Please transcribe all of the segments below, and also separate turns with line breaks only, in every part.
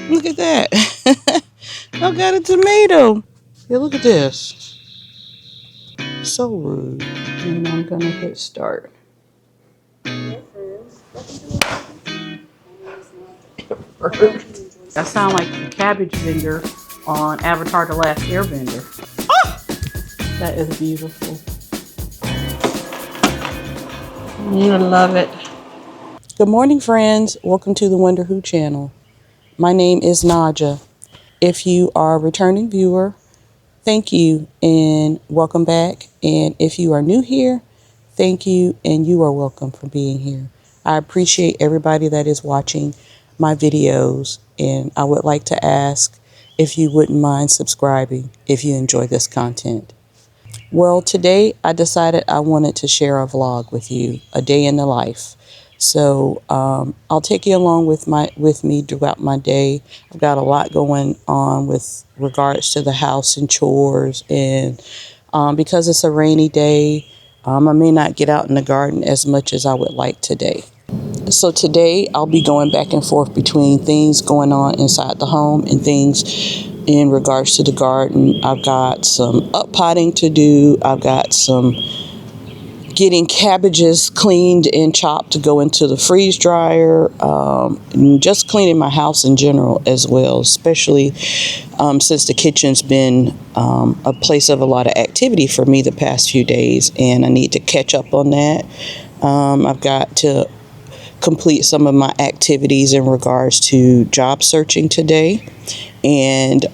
Look at that. I got a tomato. Yeah, look at this. So rude. And I'm gonna hit start. That sound like the cabbage vendor on Avatar: The Last Airbender. Ah! That is beautiful. I love it. Good morning, friends. Welcome to the Wonder Who channel. My name is Naja. If you are a returning viewer, thank you and welcome back. And if you are new here, thank you and you are welcome for being here. I appreciate everybody that is watching my videos, and I would like to ask if you wouldn't mind subscribing if you enjoy this content. Well, today I decided I wanted to share a vlog with you, a day in the life. So I'll take you along with me throughout my day. I've got a lot going on with regards to the house and chores, and because it's a rainy day, I may not get out in the garden as much as I would like today. So today I'll be going back and forth between things going on inside the home and things in regards to the garden. I've got some up potting to do. I've got some getting cabbages cleaned and chopped to go into the freeze dryer, and just cleaning my house in general as well, especially since the kitchen's been a place of a lot of activity for me the past few days, and I need to catch up on that. I've got to complete some of my activities in regards to job searching today, and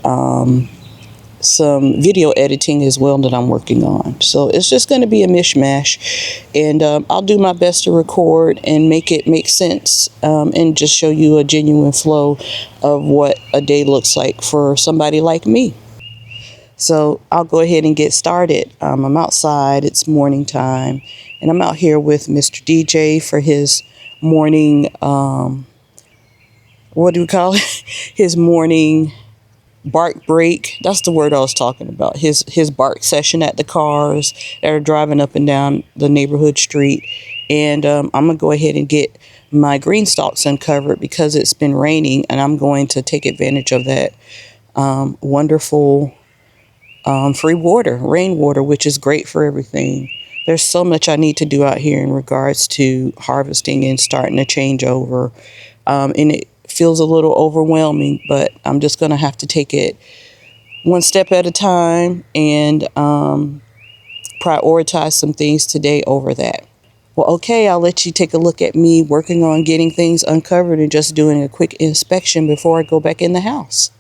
some video editing as well that I'm working on. So it's just going to be a mishmash, and I'll do my best to record and make it make sense, and just show you a genuine flow of what a day looks like for somebody like me. So I'll go ahead and get started. I'm outside, it's morning time, and I'm out here with Mr. DJ for his morning, what do we call it? His morning bark break. That's the word I was talking about. His bark session at the cars that are driving up and down the neighborhood street. And I'm going to go ahead and get my green stalks uncovered because it's been raining, and I'm going to take advantage of that wonderful free water, rainwater, which is great for everything. There's so much I need to do out here in regards to harvesting and starting to change over. And it feels a little overwhelming, but I'm just going to have to take it one step at a time and prioritize some things today over that. Well, okay, I'll let you take a look at me working on getting things uncovered and just doing a quick inspection before I go back in the house.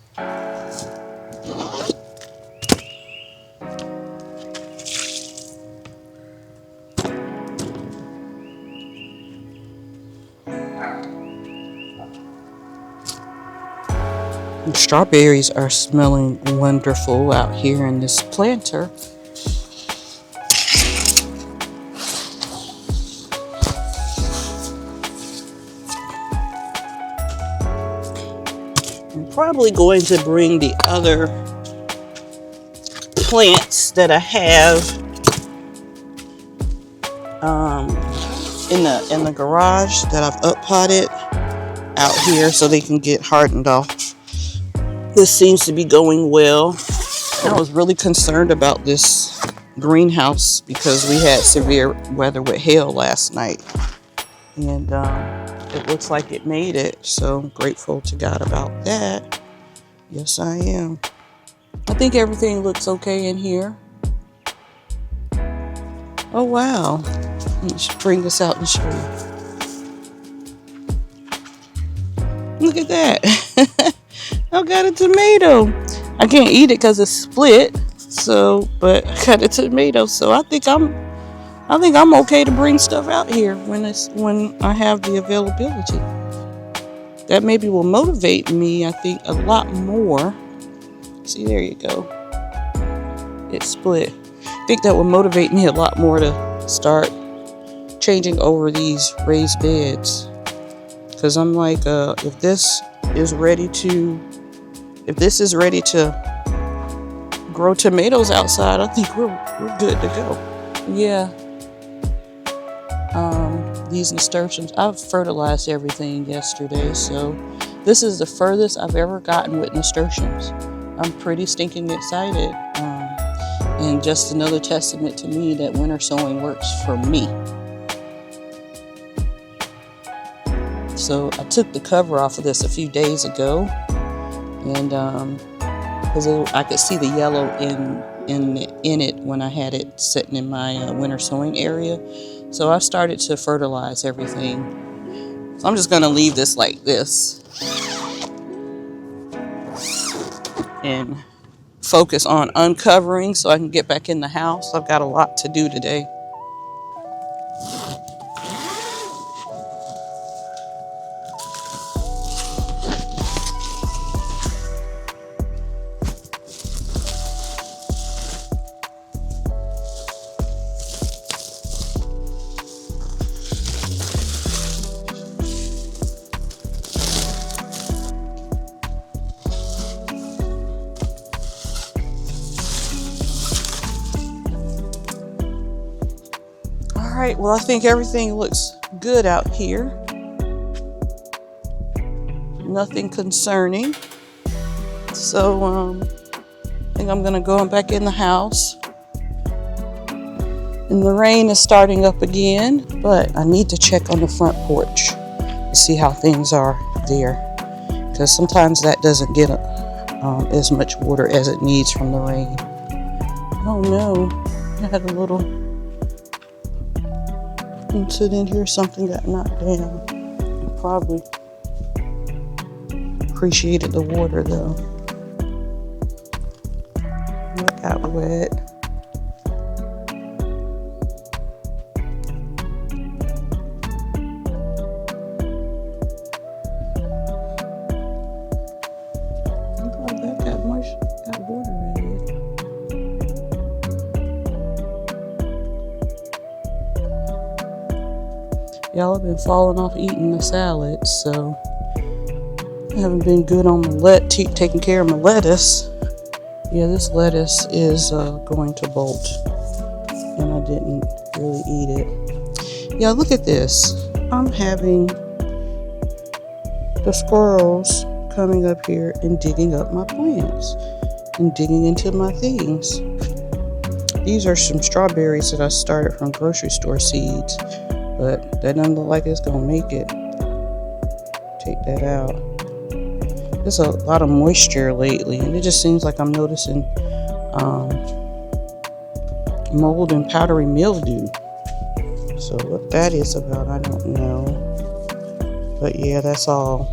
Strawberries are smelling wonderful out here in this planter. I'm probably going to bring the other plants that I have in the garage that I've up potted out here so they can get hardened off. This seems to be going well. I was really concerned about this greenhouse because we had severe weather with hail last night, and it looks like it made it, so I'm grateful to God about that. Yes, I am. I think everything looks okay in here. Oh wow, let's bring this out and show you. Look at that. I got a tomato. I can't eat it because it's split. So, but I got a tomato. So I think I'm okay to bring stuff out here when I have the availability. That maybe will motivate me, I think, a lot more. See, there you go. It's split. I think that will motivate me a lot more to start changing over these raised beds. Because I'm like, if this is ready to grow tomatoes outside, I think we're good to go. Yeah. These nasturtiums, I've fertilized everything yesterday, so This is the furthest I've ever gotten with nasturtiums. I'm pretty stinking excited. And just another testament to me that winter sowing works for me. So I took the cover off of this a few days ago, and because I could see the yellow in it when I had it sitting in my winter sowing area. So I started to fertilize everything. So I'm just going to leave this like this and focus on uncovering so I can get back in the house. I've got a lot to do today. All right, well, I think everything looks good out here. Nothing concerning. So I think I'm gonna go back in the house. And the rain is starting up again, but I need to check on the front porch to see how things are there, because sometimes that doesn't get as much water as it needs from the rain. Oh no, I had a little incident here. Something got knocked down. I probably appreciated the water though. It got wet. That got moist, got water in it. Y'all have been falling off eating the salads, so I haven't been good on my taking care of my lettuce. Yeah, this lettuce is going to bolt, and I didn't really eat it. Yeah, look at this. I'm having the squirrels coming up here and digging up my plants and digging into my things. These are some strawberries that I started from grocery store seeds, but that doesn't look like it's gonna make it. Take that out. There's a lot of moisture lately, and it just seems like I'm noticing mold and powdery mildew. So what that is about, I don't know. But yeah, that's all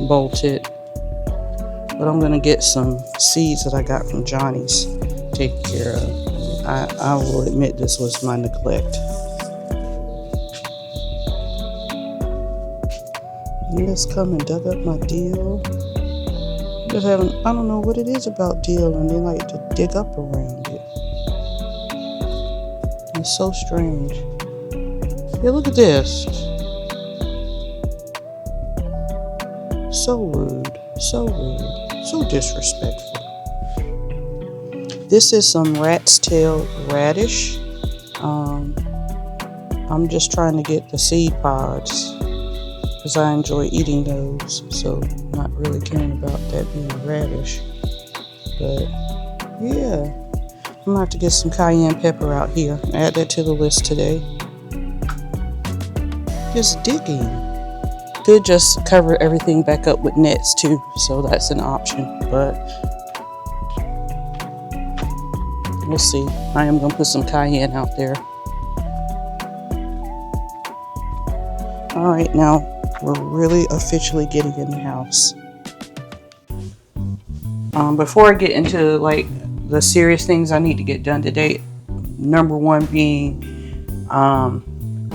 bolted. But I'm gonna get some seeds that I got from Johnny's taken care of. I will admit this was my neglect. You just come and dug up my dill. Just having, I don't know what it is about dill, and they like to dig up around it. It's so strange. Yeah, look at this. So rude, so rude, so disrespectful. This is some rat's tail radish. I'm just trying to get the seed pods because I enjoy eating those, so not really caring about that being a radish. But yeah, I'm gonna have to get some cayenne pepper out here. Add that to the list today. Just digging. Could just cover everything back up with nets too, so that's an option, but we'll see. I am gonna put some cayenne out there. All right, now we're really officially getting in the house. Before I get into like the serious things I need to get done today, number one being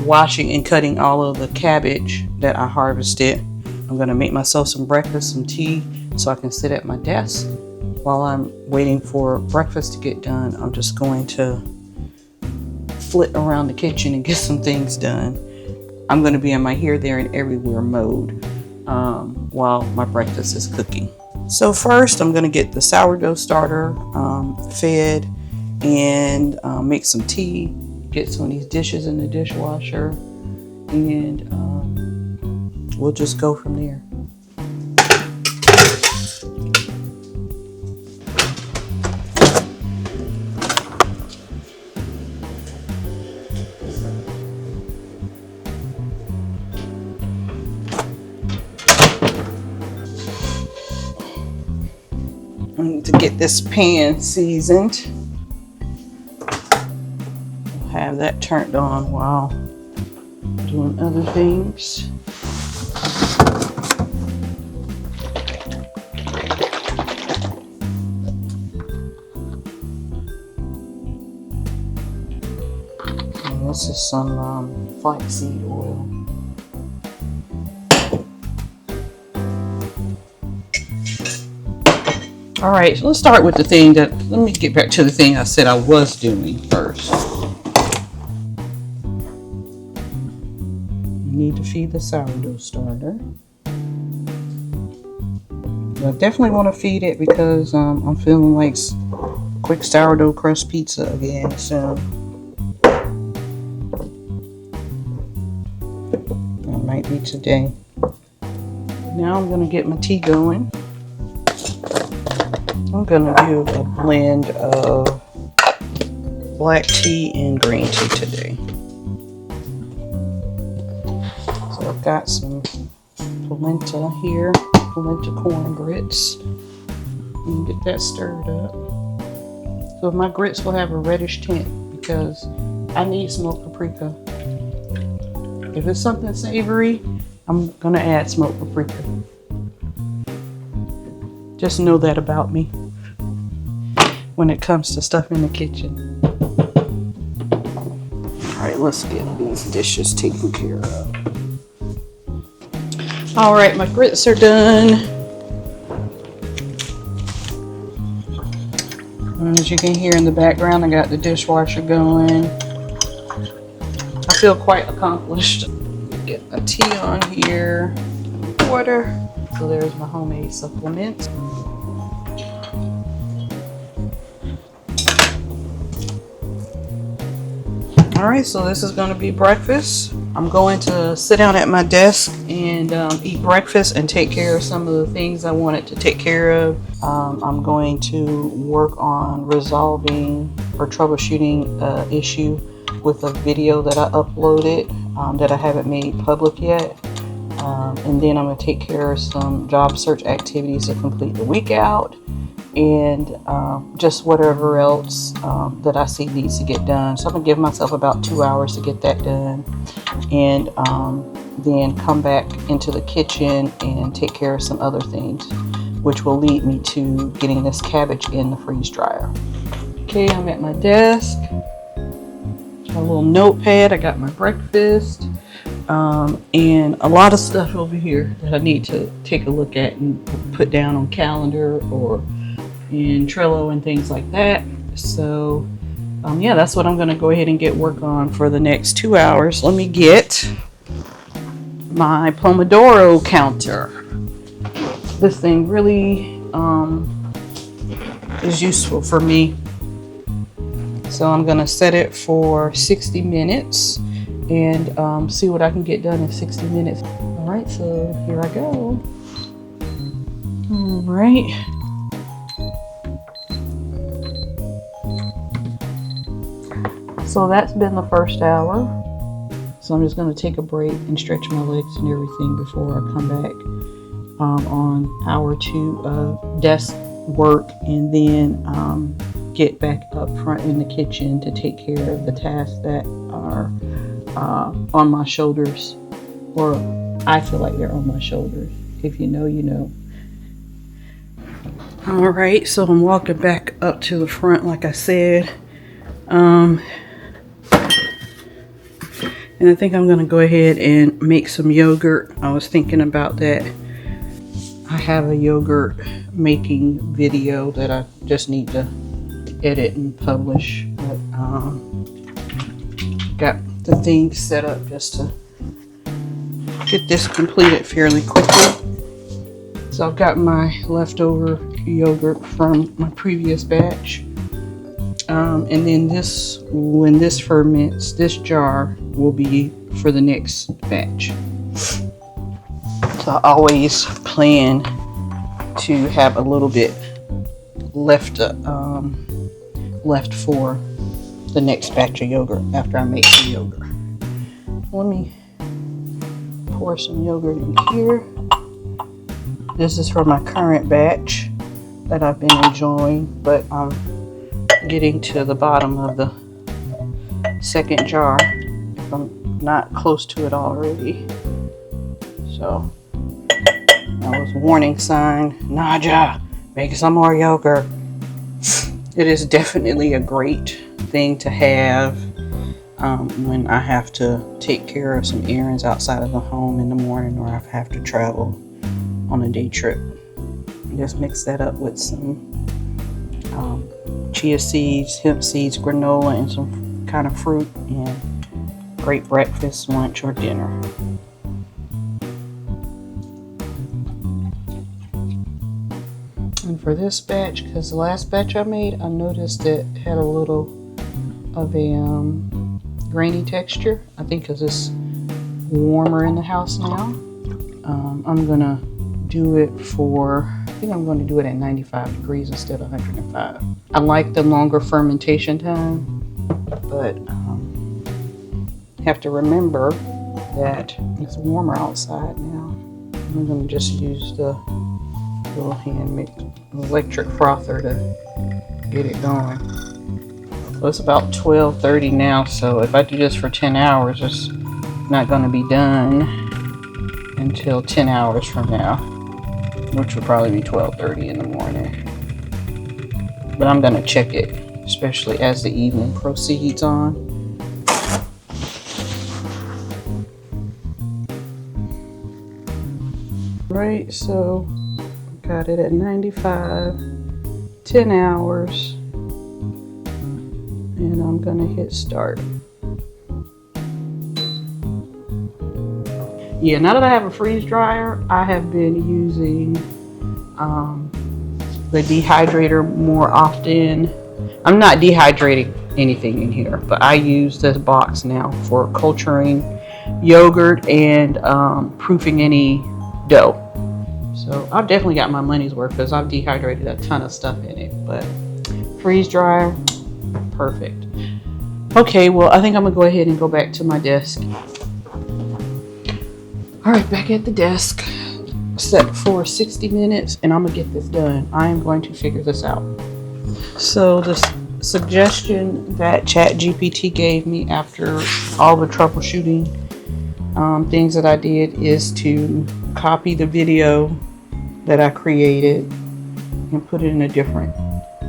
washing and cutting all of the cabbage that I harvested. I'm gonna make myself some breakfast, some tea, so I can sit at my desk. While I'm waiting for breakfast to get done, I'm just going to flit around the kitchen and get some things done. I'm gonna be in my here, there, and everywhere mode while my breakfast is cooking. So first, I'm gonna get the sourdough starter fed and make some tea, get some of these dishes in the dishwasher, and we'll just go from there. need to get this pan seasoned. I'll have that turned on while doing other things. And this is some flaxseed oil. All right, so let's start with the thing let me get back to the thing I said I was doing first. You need to feed the sourdough starter. I definitely want to feed it because I'm feeling like quick sourdough crust pizza again soon. That might be today. Now I'm gonna get my tea going. I'm gonna do a blend of black tea and green tea today. So I've got some polenta here, polenta corn grits. And get that stirred up. So my grits will have a reddish tint because I need smoked paprika. If it's something savory, I'm gonna add smoked paprika. Just know that about me when it comes to stuff in the kitchen. All right, let's get these dishes taken care of. All right, my grits are done. As you can hear in the background, I got the dishwasher going. I feel quite accomplished. Get a tea on here, water. So there's my homemade supplements. All right, so this is going to be breakfast. I'm going to sit down at my desk and eat breakfast and take care of some of the things I wanted to take care of. I'm going to work on resolving or troubleshooting an issue with a video that I uploaded that I haven't made public yet. And then I'm going to take care of some job search activities to complete the week out. And just whatever else that I see needs to get done. So I'm gonna give myself about 2 hours to get that done, and then come back into the kitchen and take care of some other things, which will lead me to getting this cabbage in the freeze dryer. Okay, I'm at my desk. My little notepad. I got my breakfast and a lot of stuff over here that I need to take a look at and put down on calendar or in Trello and things like that. So yeah, that's what I'm going to go ahead and get work on for the next 2 hours. Let me get my Pomodoro counter. This thing really is useful for me. So I'm going to set it for 60 minutes and see what I can get done in 60 minutes. All right, so here I go. All right. So that's been the first hour. So I'm just going to take a break and stretch my legs and everything before I come back on hour 2 of desk work, and then get back up front in the kitchen to take care of the tasks that are on my shoulders, or I feel like they're on my shoulders. If you know, you know. All right, so I'm walking back up to the front like I said. And I think I'm going to go ahead and make some yogurt. I was thinking about that. I have a yogurt making video that I just need to edit and publish. But got the thing set up just to get this completed fairly quickly. So I've got my leftover yogurt from my previous batch. And then this, when this ferments, this jar will be for the next batch. So I always plan to have a little bit left for the next batch of yogurt after I make the yogurt. Let me pour some yogurt in here. This is for my current batch. that I've been enjoying, but I'm getting to the bottom of the second jar if I'm not close to it already. So that was a warning sign. Naja, make some more yogurt. It is definitely a great thing to have when I have to take care of some errands outside of the home in the morning, or I have to travel on a day trip. Just mix that up with some chia seeds, hemp seeds, granola, and some kind of fruit, and great breakfast, lunch, or dinner. And for this batch, because the last batch I made, I noticed it had a little of a grainy texture. I think because it's warmer in the house now. I'm gonna do it for, I think I'm going to do it at 95 degrees instead of 105. I like the longer fermentation time, but have to remember that it's warmer outside now. I'm going to just use the little hand mix electric frother to get it going. So it's about 12:30 now, so if I do this for 10 hours, it's not going to be done until 10 hours from now, which would probably be 12:30 in the morning. But I'm going to check it, especially as the evening proceeds on. Right, so got it at 95, 10 hours, and I'm going to hit start. Yeah, now that I have a freeze dryer, I have been using the dehydrator more often. I'm not dehydrating anything in here, but I use this box now for culturing yogurt and proofing any dough. So I've definitely got my money's worth because I've dehydrated a ton of stuff in it, but freeze dryer, perfect. Okay, well, I think I'm gonna go ahead and go back to my desk. All right, back at the desk, set for 60 minutes, and I'm gonna get this done. I am going to figure this out. So the suggestion that ChatGPT gave me after all the troubleshooting things that I did is to copy the video that I created and put it in a different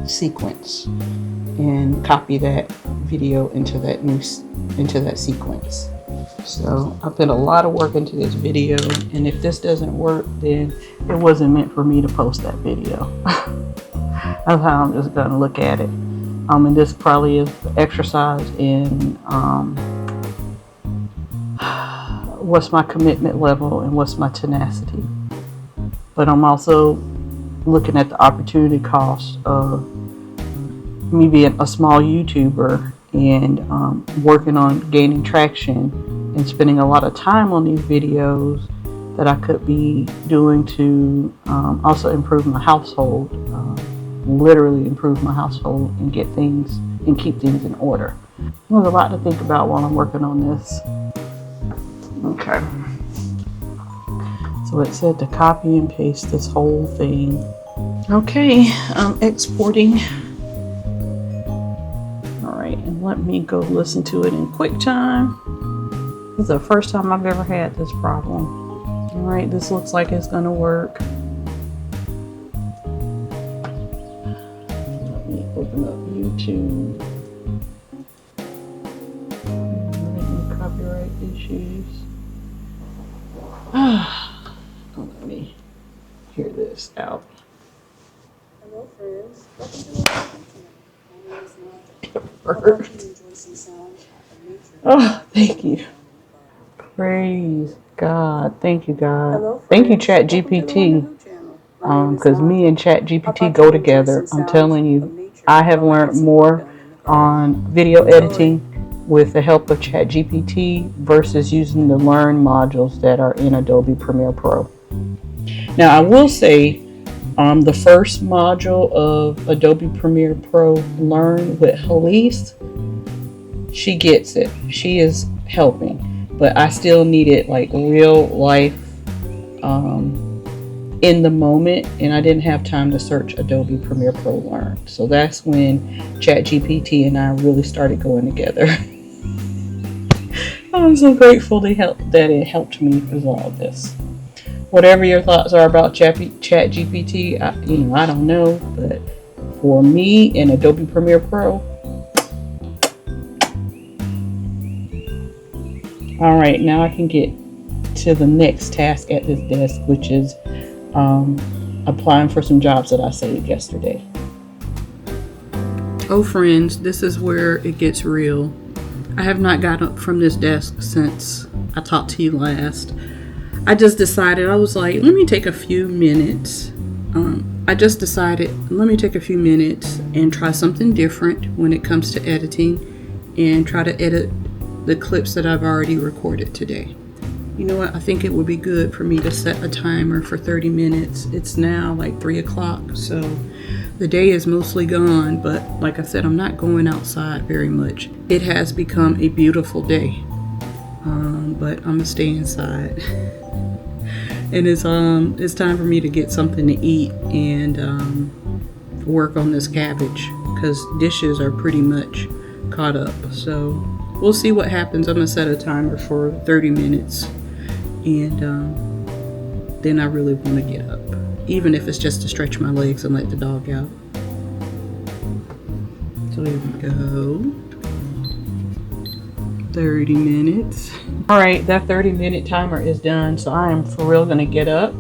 sequence, and copy that video into that sequence. So I put a lot of work into this video, and if this doesn't work, then it wasn't meant for me to post that video. That's how I'm just gonna look at it. And this probably is the exercise in what's my commitment level and what's my tenacity. But I'm also looking at the opportunity cost of me being a small YouTuber and working on gaining traction and spending a lot of time on these videos that I could be doing to also improve my household, literally improve my household and get things and keep things in order. There's a lot to think about while I'm working on this. Okay. So it said to copy and paste this whole thing. Okay, I'm exporting. All right, and let me go listen to it in QuickTime. This is the first time I've ever had this problem. All right, this looks like it's gonna work. Let me open up YouTube. Copyright issues. Let me hear this out.
Hello, friends. Welcome to the My name is Naja.
Oh, thank you. Praise God. Thank you, God.
Hello,
Thank you,
friends.
ChatGPT.
Welcome to
Because me and ChatGPT go together. I'm telling you, I have learned more on video editing with the help of ChatGPT versus using the Learn modules that are in Adobe Premiere Pro. Now, I will say, the first module of Adobe Premiere Pro Learn with Halise, she gets it. She is helping. But I still needed like real life in the moment, and I didn't have time to search Adobe Premiere Pro Learn. So that's when ChatGPT and I really started going together. I'm so grateful that it helped me resolve this. Whatever your thoughts are about ChatGPT, I don't know, but for me and Adobe Premiere Pro, all right, now I can get to the next task at this desk, which is applying for some jobs that I saved yesterday. Oh friends, this is where it gets real. I have not got up from this desk since I talked to you last. I just decided, I was like, let me take a few minutes. Let me take a few minutes and try something different when it comes to editing and try to edit the clips that I've already recorded today. You know what? I think it would be good for me to set a timer for 30 minutes. It's now like 3 o'clock, so the day is mostly gone, but like I said, I'm not going outside very much. It has become a beautiful day, but I'm gonna stay inside. And it's time for me to get something to eat and work on this cabbage, because dishes are pretty much caught up. So we'll see what happens. I'm gonna set a timer for 30 minutes. And then I really want to get up, even if it's just to stretch my legs and let the dog out. So there we go. 30 minutes. All right, that 30-minute timer is done, so I am for real going to get up.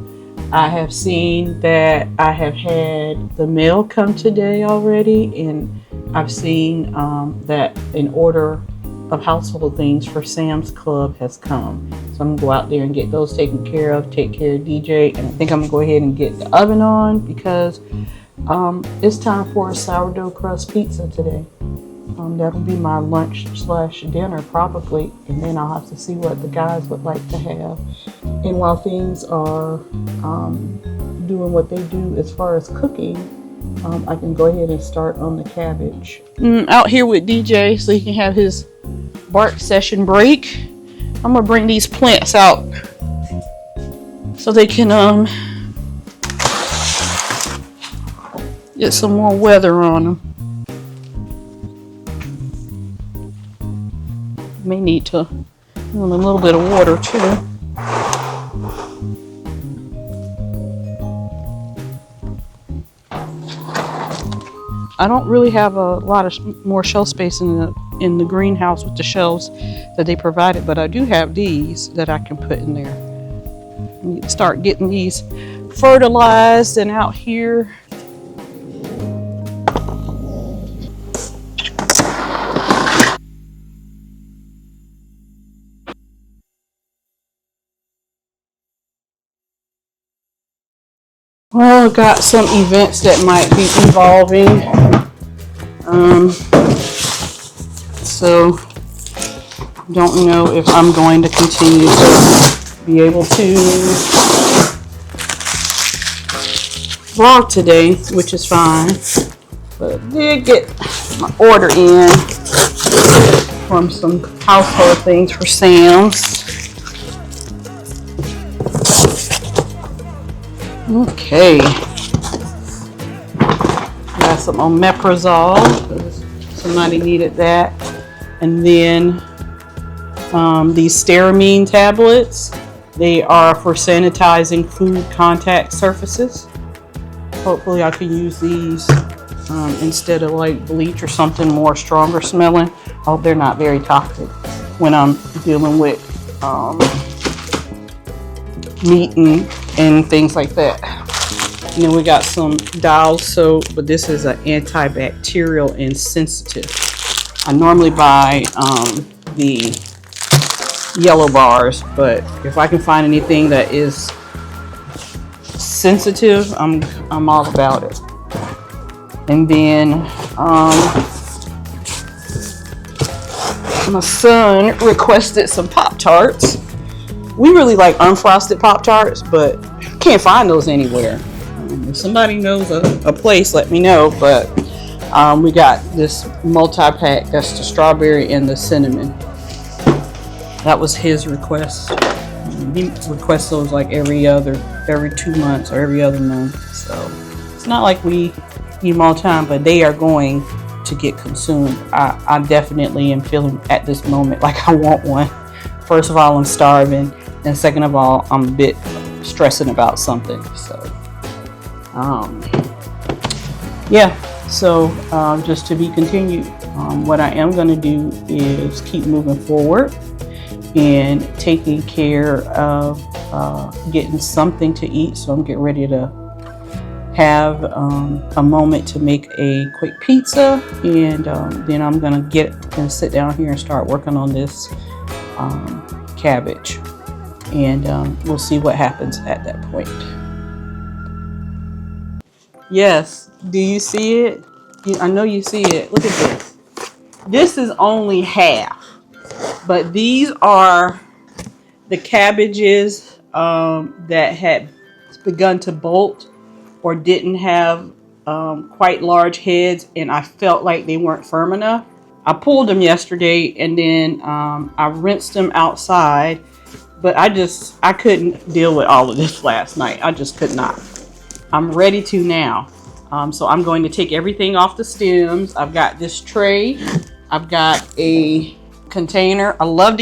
I have seen that I have had the mail come today already, and I've seen that an order of household things for Sam's Club has come. So I'm gonna go out there and get those taken care of, take care of DJ, and I think I'm gonna go ahead and get the oven on because it's time for a sourdough crust pizza today. That'll be my lunch/dinner probably, and then I'll have to see what the guys would like to have. And while things are doing what they do as far as cooking, I can go ahead and start on the cabbage. Out here with DJ so he can have his bark session break. I'm gonna bring these plants out so they can get some more weather on them. May need to give them a little bit of water too. I don't really have a lot of more shelf space in the greenhouse with the shelves that they provided, but I do have these that I can put in there. I need to start getting these fertilized and out here. Well, I've got some events that might be evolving. So don't know if I'm going to continue to be able to vlog today, which is fine. But I did get my order in from some household things for Sam's. Okay. Got some omeprazole because somebody needed that. And then these Stearamine tablets. They are for sanitizing food contact surfaces. Hopefully I can use these instead of like bleach or something more stronger smelling. I hope they're not very toxic when I'm dealing with meat and things like that. And then we got some Dial soap, but this is an antibacterial and sensitive. I normally buy the yellow bars, but if I can find anything that is sensitive, I'm all about it. And then my son requested some Pop-Tarts. We really like unfrosted Pop-Tarts, but can't find those anywhere. If somebody knows a place, let me know. But we got this multi-pack. That's the strawberry and the cinnamon. That was his request. He requests those like every other every 2 months or every other month. So it's not like we eat them all the time, but they are going to get consumed. I definitely am feeling at this moment like I want one. First of all, I'm starving, and second of all, I'm a bit stressing about something. So yeah, so just to be continued. What I am going to do is keep moving forward and taking care of getting something to eat. So I'm getting ready to have a moment to make a quick pizza, and then I'm going to get and sit down here and start working on this cabbage, and we'll see what happens at that point. Yes, do you see it? I know you see it. Look at this. This is only half, but these are the cabbages that had begun to bolt or didn't have quite large heads, and I felt like they weren't firm enough. I pulled them yesterday, and then I rinsed them outside, but I couldn't deal with all of this last night. I just could not. I'm ready to now. So I'm going to take everything off the stems. I've got this tray. I've got a container. I love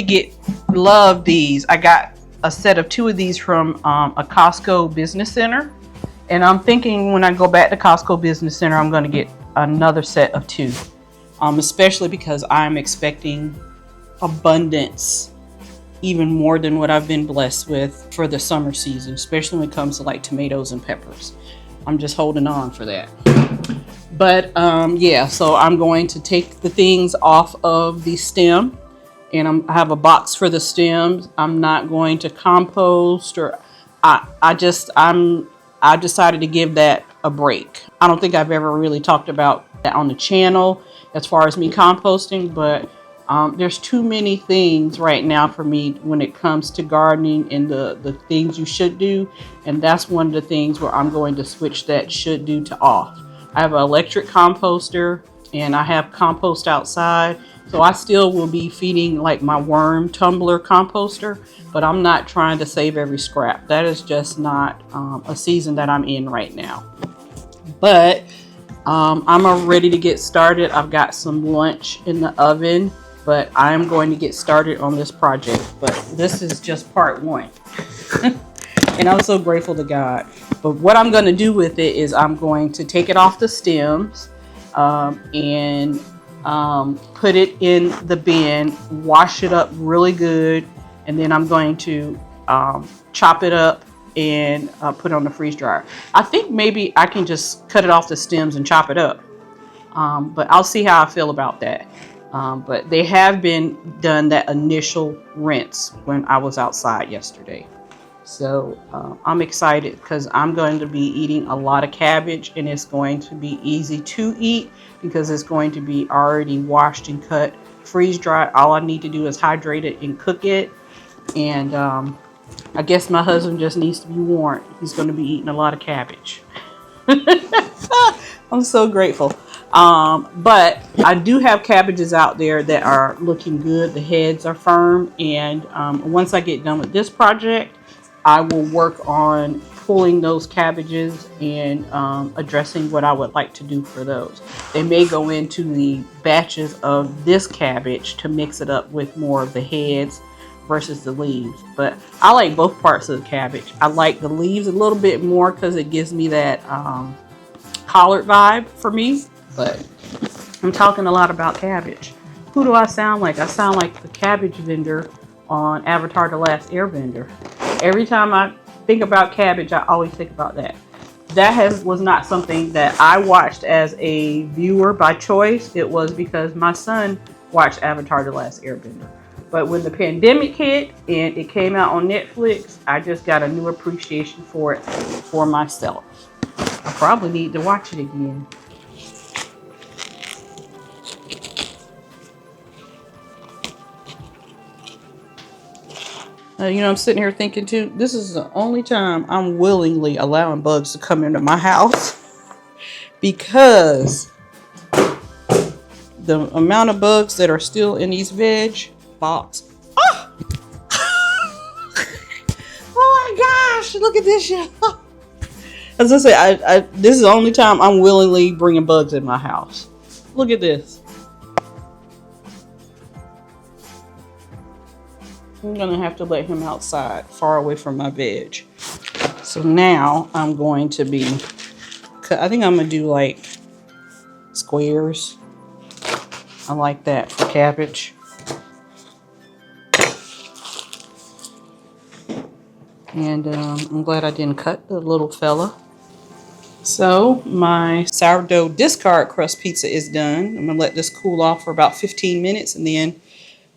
these. I got a set of 2 of these from a Costco business center. And I'm thinking when I go back to Costco business center, I'm going to get another set of 2. Especially because I'm expecting abundance, even more than what I've been blessed with for the summer season, especially when it comes to like tomatoes and peppers. I'm just holding on for that. But yeah, so I'm going to take the things off of the stem, and I have a box for the stems. I'm not going to compost, or I decided to give that a break. I don't think I've ever really talked about that on the channel as far as me composting, but there's too many things right now for me when it comes to gardening and the things you should do. And that's one of the things where I'm going to switch that should do to off. I have an electric composter, and I have compost outside. So I still will be feeding like my worm tumbler composter, but I'm not trying to save every scrap. That is just not a season that I'm in right now. But I'm ready to get started. I've got some lunch in the oven, but I'm going to get started on this project. But this is just part 1. And I'm so grateful to God. But what I'm going to do with it is I'm going to take it off the stems and put it in the bin, wash it up really good, and then I'm going to chop it up and put it on the freeze dryer. I think maybe I can just cut it off the stems and chop it up, but I'll see how I feel about that. But they have been done that initial rinse when I was outside yesterday. So I'm excited because I'm going to be eating a lot of cabbage, and it's going to be easy to eat because it's going to be already washed and cut, freeze dried. All I need to do is hydrate it and cook it. And I guess my husband just needs to be warned. He's going to be eating a lot of cabbage. I'm so grateful. But I do have cabbages out there that are looking good. The heads are firm. And once I get done with this project, I will work on pulling those cabbages and addressing what I would like to do for those. They may go into the batches of this cabbage to mix it up with more of the heads versus the leaves. But I like both parts of the cabbage. I like the leaves a little bit more because it gives me that collard vibe for me. But I'm talking a lot about cabbage. Who do I sound like? I sound like the cabbage vendor on Avatar: The Last Airbender. Every time I think about cabbage, I always think about that. That was not something that I watched as a viewer by choice. It was because my son watched Avatar: The Last Airbender. But when the pandemic hit and it came out on Netflix, I just got a new appreciation for it for myself. I probably need to watch it again. You know, I'm sitting here thinking too, this is the only time I'm willingly allowing bugs to come into my house because the amount of bugs that are still in these veg box. Oh, oh my gosh, look at this, y'all. As I say, this is the only time I'm willingly bringing bugs in my house. Look at this. I'm gonna have to let him outside, far away from my veg. So now I'm going to be, I think I'm gonna do like squares. I like that for cabbage. And I'm glad I didn't cut the little fella. So my sourdough discard crust pizza is done. I'm gonna let this cool off for about 15 minutes and then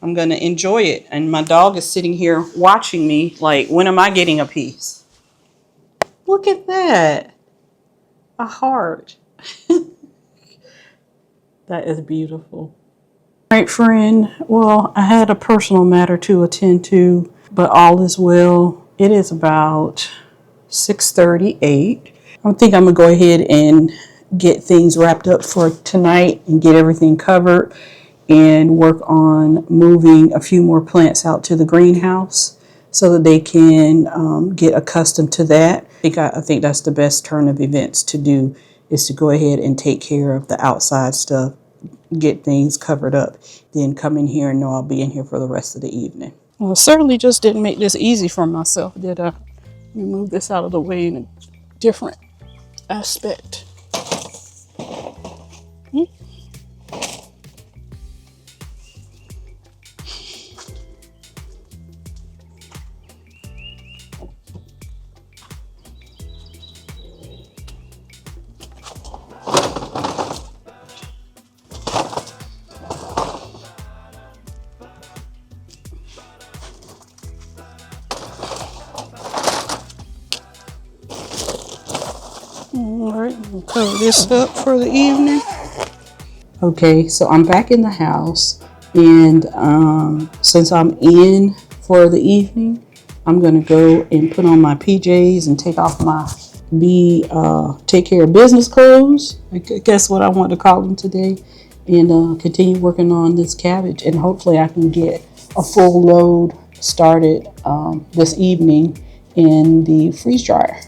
I'm gonna enjoy it. And my dog is sitting here watching me like, when am I getting a piece? Look at that, a heart. That is beautiful. All right, friend, well, I had a personal matter to attend to, but all is well. It is about 6:38. I think I'm gonna go ahead and get things wrapped up for tonight and get everything covered and work on moving a few more plants out to the greenhouse so that they can get accustomed to that. I think that's the best turn of events to do, is to go ahead and take care of the outside stuff, get things covered up, then come in here and know I'll be in here for the rest of the evening. Well, I certainly just didn't make this easy for myself, did I? Let me move this out of the way in a different aspect. All right, we'll cover this up for the evening. Okay, so I'm back in the house, and since I'm in for the evening, I'm gonna go and put on my PJs and take off my take care of business clothes. I guess what I want to call them today, and continue working on this cabbage, and hopefully I can get a full load started this evening in the freeze dryer.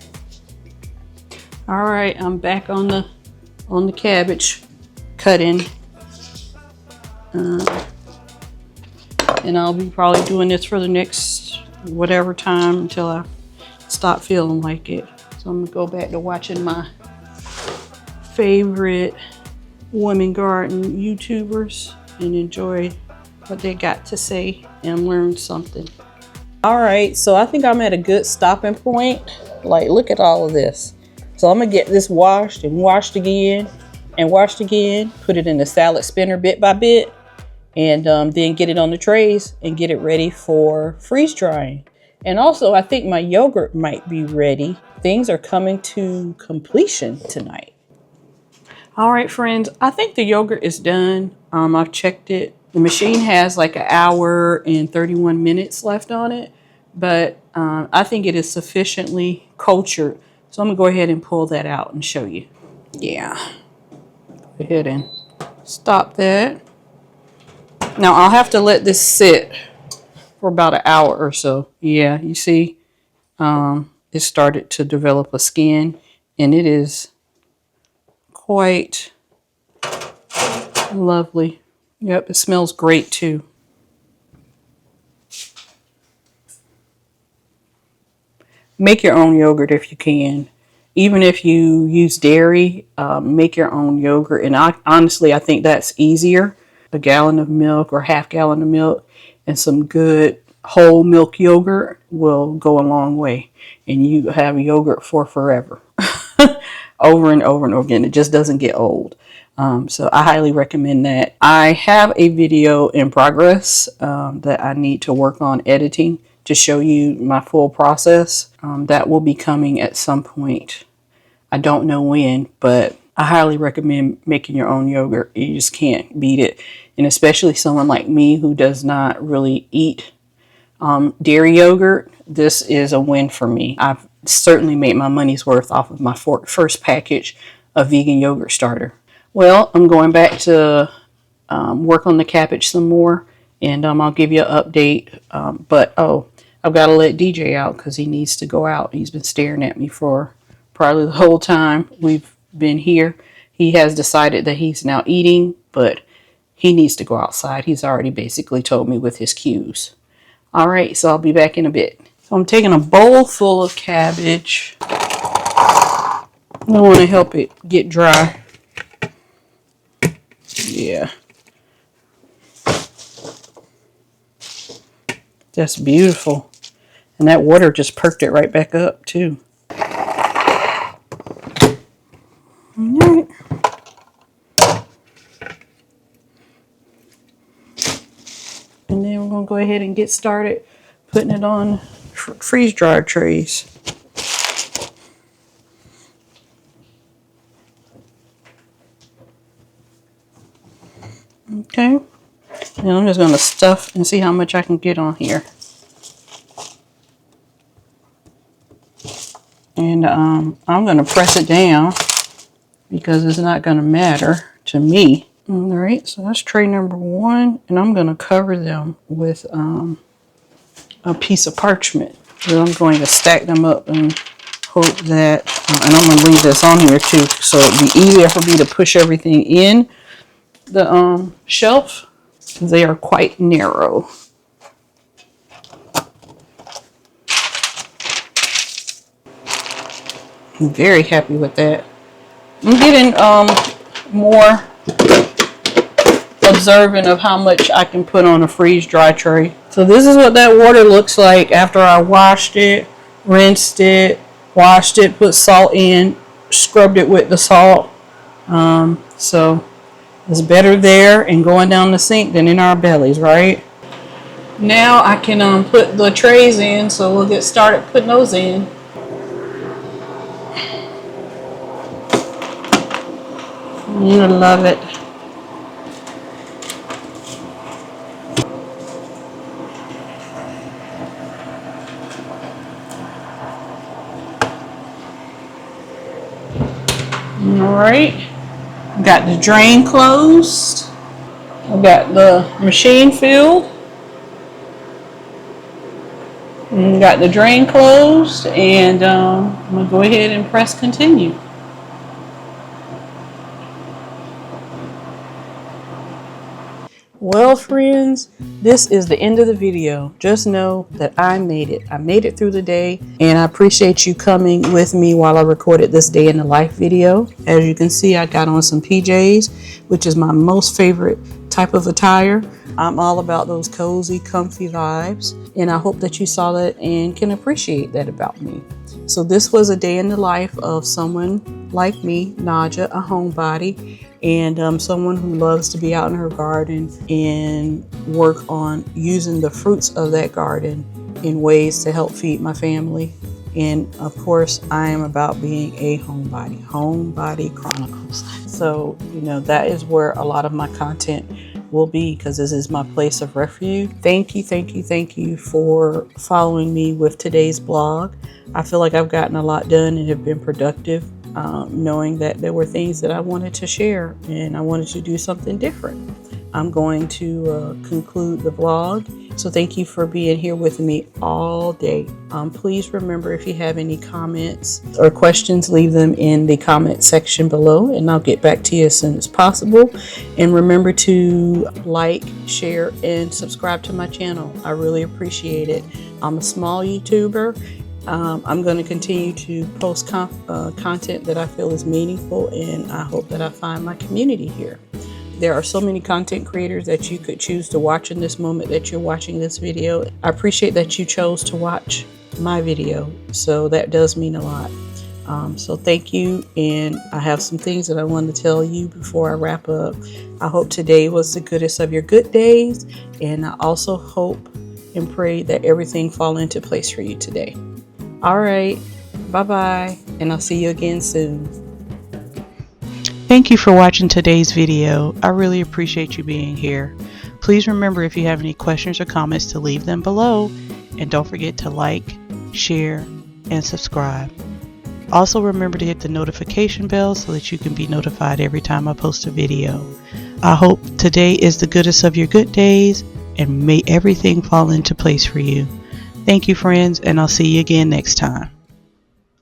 All right, I'm back on the cabbage cutting, and I'll be probably doing this for the next whatever time until I stop feeling like it. So I'm gonna go back to watching my favorite women garden YouTubers and enjoy what they got to say and learn something. All right, so I think I'm at a good stopping point. Like, look at all of this. So I'm gonna get this washed and washed again and washed again, put it in the salad spinner bit by bit, and then get it on the trays and get it ready for freeze drying. And also, I think my yogurt might be ready. Things are coming to completion tonight. All right, friends, I think the yogurt is done. I've checked it. The machine has like an hour and 31 minutes left on it, but I think it is sufficiently cultured. So I'm gonna go ahead and pull that out and show you. Yeah, go ahead and stop that. Now I'll have to let this sit for about an hour or so. Yeah, you see, it started to develop a skin, and it is quite lovely. Yep, it smells great too. Make your own yogurt if you can. Even if you use dairy, make your own yogurt. And honestly, I think that's easier. A gallon of milk or half gallon of milk and some good whole milk yogurt will go a long way. And you have yogurt for forever. Over and over and over again. It just doesn't get old. So I highly recommend that. I have a video in progress that I need to work on editing to show you my full process. That will be coming at some point. I don't know when, but I highly recommend making your own yogurt. You just can't beat it. And especially someone like me who does not really eat dairy yogurt, this is a win for me. I've certainly made my money's worth off of my first package of vegan yogurt starter. Well, I'm going back to work on the cabbage some more, and I'll give you an update. But I've got to let DJ out because he needs to go out. He's been staring at me for probably the whole time we've been here. He has decided that he's now eating, but he needs to go outside. He's already basically told me with his cues. All right, so I'll be back in a bit. So I'm taking a bowl full of cabbage. I want to help it get dry. Yeah. That's beautiful. And that water just perked it right back up too. All right. And then we're going to go ahead and get started putting it on freeze dryer trays. Okay. And I'm just going to stuff and see how much I can get on here. And I'm going to press it down because it's not going to matter to me. All right, so that's tray number 1, and I'm going to cover them with a piece of parchment. So I'm going to stack them up and hope that, and I'm going to leave this on here too, so it'll be easier for me to push everything in the shelf. They are quite narrow. I'm very happy with that. I'm getting more observant of how much I can put on a freeze dry tray. So this is what that water looks like after I washed it, rinsed it, washed it, put salt in, scrubbed it with the salt. So it's better there and going down the sink than in our bellies, right? Now I can put the trays in, so we'll get started putting those in. I love it. All right, got the drain closed. I've got the machine filled. And got the drain closed, and I'm going to go ahead and press continue. Well, friends, this is the end of the video. Just know that I made it. I made it through the day, and I appreciate you coming with me while I recorded this day in the life video. As you can see, I got on some PJs, which is my most favorite type of attire. I'm all about those cozy, comfy vibes, and I hope that you saw that and can appreciate that about me. So this was a day in the life of someone like me, Naja, a homebody, and someone who loves to be out in her garden and work on using the fruits of that garden in ways to help feed my family. And of course, I am about being a homebody chronicles. So, that is where a lot of my content will be, because this is my place of refuge. Thank you for following me with today's blog. I feel like I've gotten a lot done and have been productive, knowing that there were things that I wanted to share and I wanted to do something different. I'm going to conclude the vlog. So thank you for being here with me all day. Please remember, if you have any comments or questions, leave them in the comment section below and I'll get back to you as soon as possible. And remember to like, share, and subscribe to my channel. I really appreciate it. I'm a small YouTuber. I'm going to continue to post content that I feel is meaningful, and I hope that I find my community here. There are so many content creators that you could choose to watch in this moment that you're watching this video. I appreciate that you chose to watch my video, so that does mean a lot. So thank you, and I have some things that I want to tell you before I wrap up. I hope today was the goodest of your good days, and I also hope and pray that everything fall into place for you today. All right, bye-bye, and I'll see you again soon. Thank you for watching today's video. I really appreciate you being here. Please remember, if you have any questions or comments, to leave them below, and don't forget to like, share, and subscribe. Also remember to hit the notification bell so that you can be notified every time I post a video. I hope today is the goodest of your good days, and may everything fall into place for you. Thank you, friends, and I'll see you again next time.